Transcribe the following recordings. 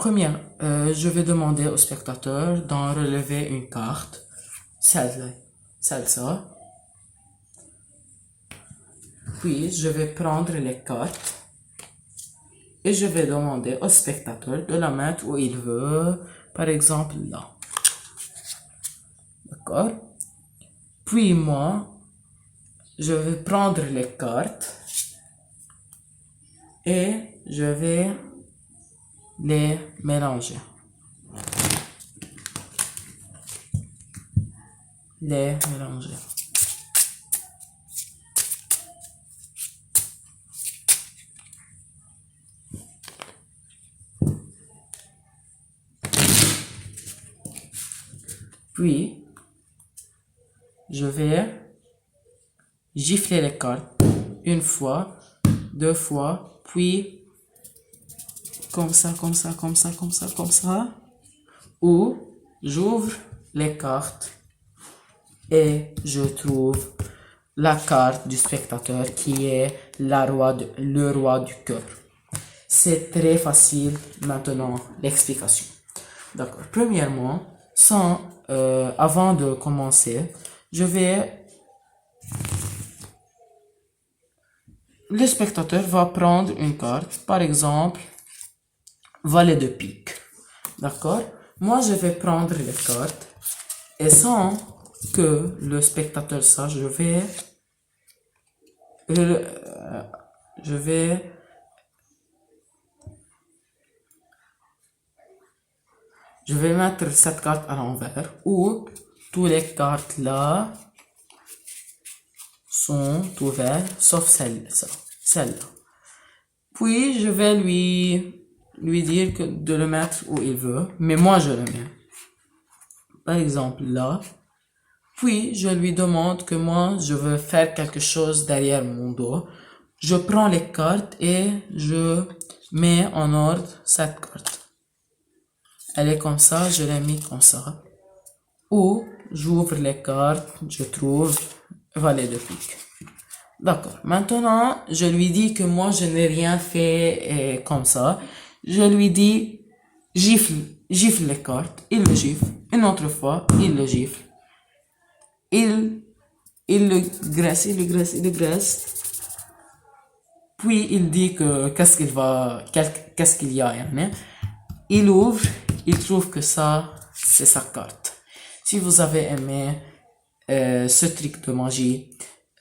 Première, je vais demander au spectateur d'en relever une carte, celle-là. Puis, je vais prendre les cartes et je vais demander au spectateur de la mettre où il veut, par exemple là. D'accord? Puis moi, je vais prendre les cartes et je vais les mélanger. Puis, je vais gifler les cartes une fois, deux fois, puis comme ça. Ou j'ouvre les cartes et je trouve la carte du spectateur qui est le roi du cœur. C'est très facile maintenant l'explication. D'accord. Premièrement, avant de commencer, le spectateur va prendre une carte, par exemple, valet de pique. D'accord? Moi, je vais prendre les cartes et sans que le spectateur sache, je vais mettre cette carte à l'envers où toutes les cartes là sont ouvertes sauf celle-là. Puis je vais lui dire de le mettre où il veut, mais moi je le mets. Par exemple là. Puis je lui demande que moi je veux faire quelque chose derrière mon dos. Je prends les cartes et je mets en ordre cette carte. Elle est comme ça, je l'ai mis comme ça. Ou j'ouvre les cartes, je trouve valet de pique. D'accord. Maintenant, je lui dis que moi je n'ai rien fait comme ça. Je lui dis gifle les cartes. Il le gifle. Une autre fois, il le gifle. Il le graisse. Puis il dit que qu'est-ce qu'il y a, hein? Il ouvre, il trouve que ça, c'est sa carte. Si vous avez aimé ce truc de magie,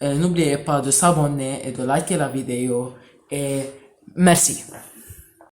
n'oubliez pas de s'abonner et de liker la vidéo. Et merci.